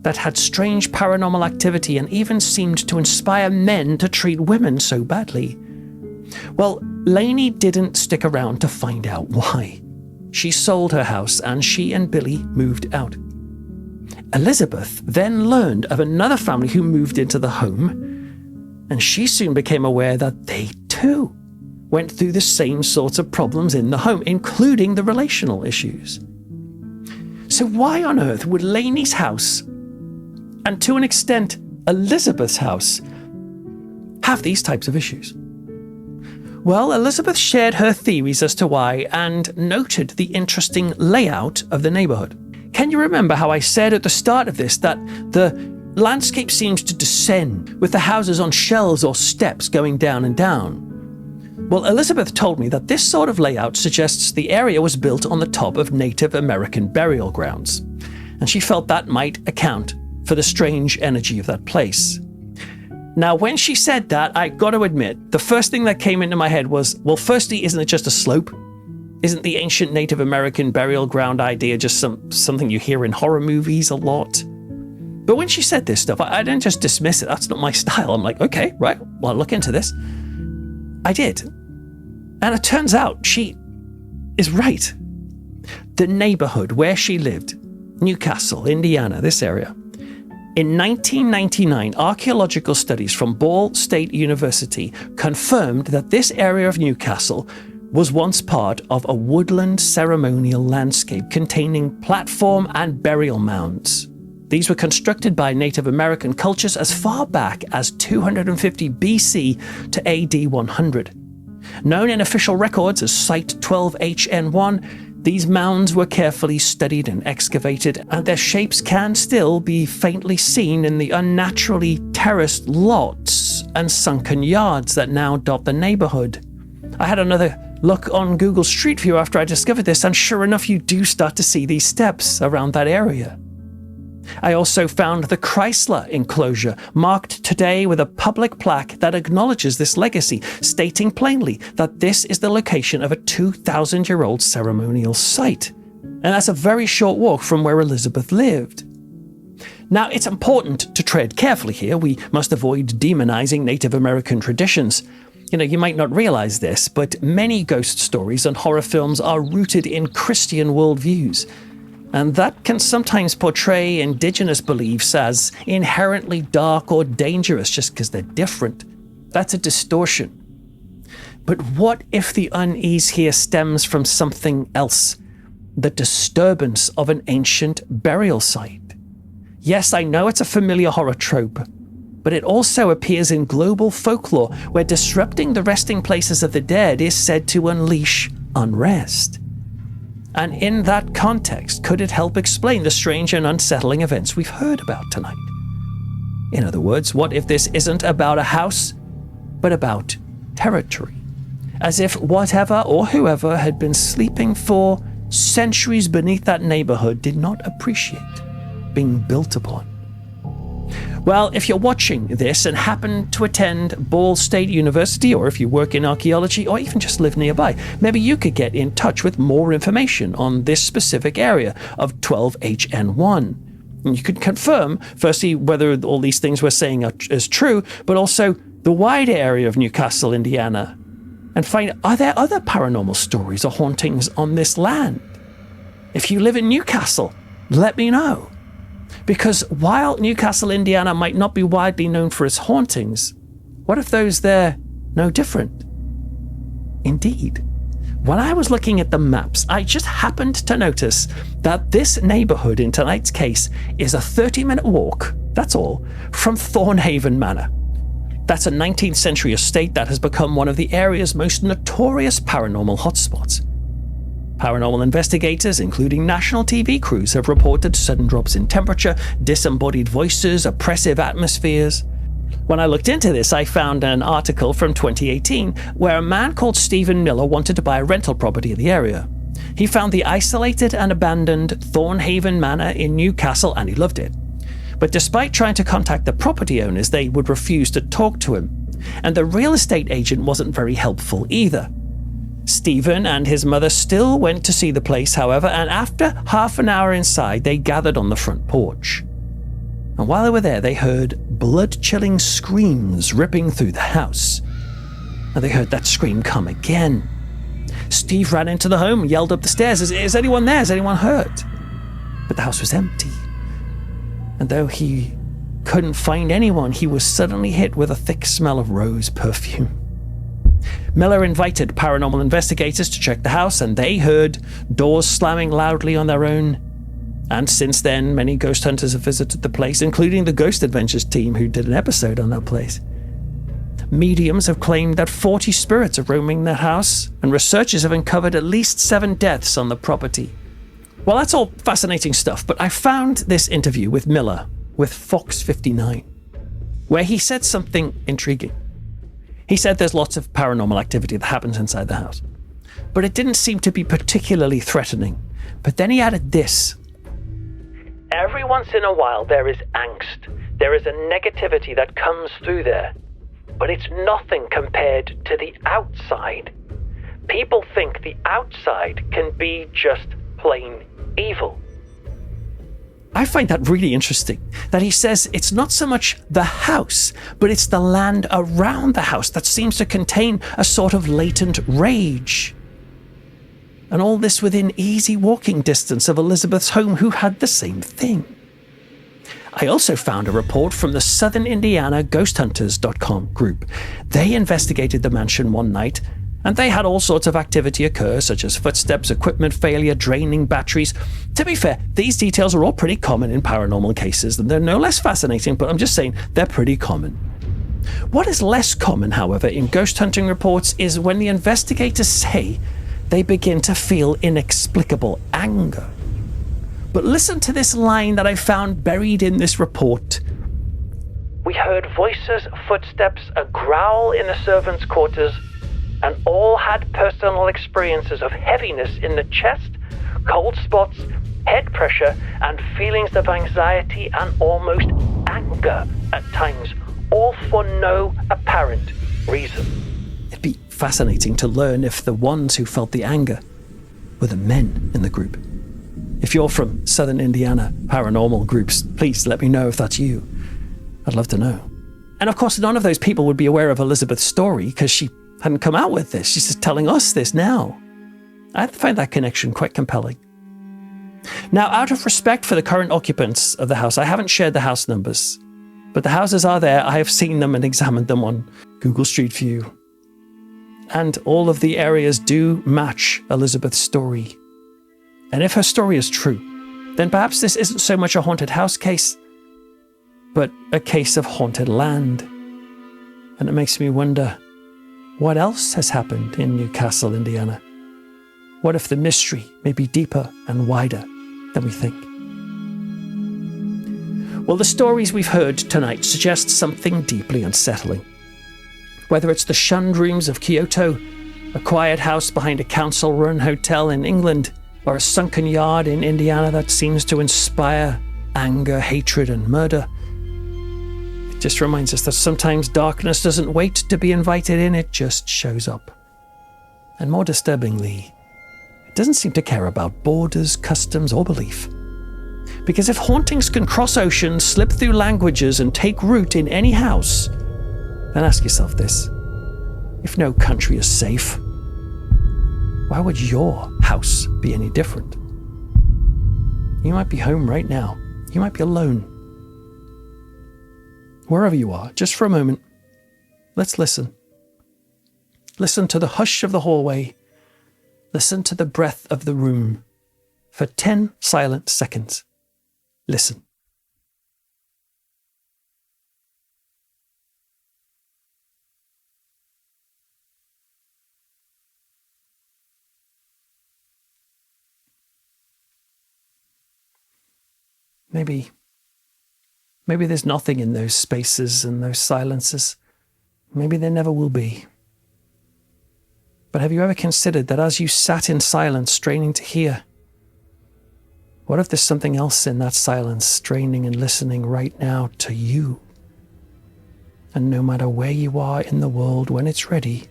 that had strange paranormal activity and even seemed to inspire men to treat women so badly? Well, Lainey didn't stick around to find out why. She sold her house and she and Billy moved out. Elizabeth then learned of another family who moved into the home, and she soon became aware that they too went through the same sorts of problems in the home, including the relational issues. So why on earth would Lainey's house, and to an extent Elizabeth's house, have these types of issues? Well, Elizabeth shared her theories as to why and noted the interesting layout of the neighborhood. Can you remember how I said at the start of this that the landscape seems to descend with the houses on shelves or steps going down and down? Well, Elizabeth told me that this sort of layout suggests the area was built on the top of Native American burial grounds, and she felt that might account for the strange energy of that place. Now, when she said that, I got to admit, the first thing that came into my head was, well, firstly, isn't it just a slope? Isn't the ancient Native American burial ground idea just something you hear in horror movies a lot? But when she said this stuff, I didn't just dismiss it. That's not my style. I'm like, okay, right, well, I'll look into this. I did. And it turns out she is right. The neighborhood where she lived Newcastle, Indiana, this area. In 1999, archaeological studies from Ball State University confirmed that this area of Newcastle was once part of a woodland ceremonial landscape containing platform and burial mounds. These were constructed by Native American cultures as far back as 250 BC to AD 100. Known in official records as Site 12HN1, these mounds were carefully studied and excavated, and their shapes can still be faintly seen in the unnaturally terraced lots and sunken yards that now dot the neighborhood. I had another look on Google Street View after I discovered this, and sure enough, you do start to see these steps around that area. I also found the Chrysler enclosure, marked today with a public plaque that acknowledges this legacy, stating plainly that this is the location of a 2,000-year-old ceremonial site. And that's a very short walk from where Elizabeth lived. Now, it's important to tread carefully here. We must avoid demonizing Native American traditions. You might not realize this, but many ghost stories and horror films are rooted in Christian worldviews. And that can sometimes portray indigenous beliefs as inherently dark or dangerous just because they're different. That's a distortion. But what if the unease here stems from something else? The disturbance of an ancient burial site. Yes, I know it's a familiar horror trope, but it also appears in global folklore where disrupting the resting places of the dead is said to unleash unrest. And in that context, could it help explain the strange and unsettling events we've heard about tonight? In other words, what if this isn't about a house, but about territory? As if whatever or whoever had been sleeping for centuries beneath that neighborhood did not appreciate being built upon. Well, if you're watching this and happen to attend Ball State University, or if you work in archaeology, or even just live nearby, maybe you could get in touch with more information on this specific area of 12HN1. And you could confirm, firstly, whether all these things we're saying is true, but also the wider area of Newcastle, Indiana, and find, are there other paranormal stories or hauntings on this land? If you live in Newcastle, let me know. Because while Newcastle, Indiana might not be widely known for its hauntings, what if those there no different? Indeed. When I was looking at the maps, I just happened to notice that this neighborhood in tonight's case is a 30-minute walk, that's all, from Thornhaven Manor. That's a 19th century estate that has become one of the area's most notorious paranormal hotspots. Paranormal investigators, including national TV crews, have reported sudden drops in temperature, disembodied voices, oppressive atmospheres. When I looked into this, I found an article from 2018 where a man called Stephen Miller wanted to buy a rental property in the area. He found the isolated and abandoned Thornhaven Manor in Newcastle and he loved it. But despite trying to contact the property owners, they would refuse to talk to him. And the real estate agent wasn't very helpful either. Stephen and his mother still went to see the place, however, and after half an hour inside, they gathered on the front porch. And while they were there, they heard blood-chilling screams ripping through the house. And they heard that scream come again. Steve ran into the home and yelled up the stairs, is anyone there? Is anyone hurt? But the house was empty. And though he couldn't find anyone, he was suddenly hit with a thick smell of rose perfume. Miller invited paranormal investigators to check the house, and they heard doors slamming loudly on their own. And since then, many ghost hunters have visited the place, including the Ghost Adventures team who did an episode on that place. Mediums have claimed that 40 spirits are roaming the house, and researchers have uncovered at least 7 deaths on the property. Well, that's all fascinating stuff, but I found this interview with Miller with Fox 59, where he said something intriguing. He said there's lots of paranormal activity that happens inside the house, but it didn't seem to be particularly threatening. But then he added this. Every once in a while there is angst. There is a negativity that comes through there, but it's nothing compared to the outside. People think the outside can be just plain evil. I find that really interesting, that he says it's not so much the house, but it's the land around the house that seems to contain a sort of latent rage. And all this within easy walking distance of Elizabeth's home, who had the same thing. I also found a report from the Southern Indiana GhostHunters.com group. They investigated the mansion one night, and they had all sorts of activity occur, such as footsteps, equipment failure, draining batteries. To be fair, these details are all pretty common in paranormal cases, and they're no less fascinating, but I'm just saying they're pretty common. What is less common, however, in ghost hunting reports is when the investigators say they begin to feel inexplicable anger. But listen to this line that I found buried in this report. "We heard voices, footsteps, a growl in the servants' quarters, and all had personal experiences of heaviness in the chest, cold spots, head pressure, and feelings of anxiety and almost anger at times, all for no apparent reason." It'd be fascinating to learn if the ones who felt the anger were the men in the group. If you're from Southern Indiana paranormal groups, please let me know if that's you. I'd love to know. And of course, none of those people would be aware of Elizabeth's story because she hadn't come out with this. She's just telling us this now. I find that connection quite compelling. Now, out of respect for the current occupants of the house, I haven't shared the house numbers, but the houses are there. I have seen them and examined them on Google Street View. And all of the areas do match Elizabeth's story. And if her story is true, then perhaps this isn't so much a haunted house case, but a case of haunted land. And it makes me wonder, what else has happened in Newcastle, Indiana? What if the mystery may be deeper and wider than we think? Well, the stories we've heard tonight suggest something deeply unsettling. Whether it's the shunned rooms of Kyoto, a quiet house behind a council-run hotel in England, or a sunken yard in Indiana that seems to inspire anger, hatred, and murder. It just reminds us that sometimes darkness doesn't wait to be invited in, it just shows up. And more disturbingly, it doesn't seem to care about borders, customs, or belief. Because if hauntings can cross oceans, slip through languages, and take root in any house, then ask yourself this: if no country is safe, why would your house be any different? You might be home right now. You might be alone. Wherever you are, just for a moment, let's listen. Listen to the hush of the hallway. Listen to the breath of the room. For 10 silent seconds. Listen. Maybe there's nothing in those spaces and those silences. Maybe there never will be. But have you ever considered that as you sat in silence, straining to hear, what if there's something else in that silence, straining and listening right now to you? And no matter where you are in the world, when it's ready,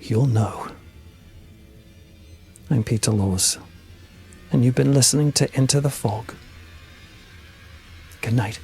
you'll know. I'm Peter Laws, and you've been listening to Into the Fog. Good night.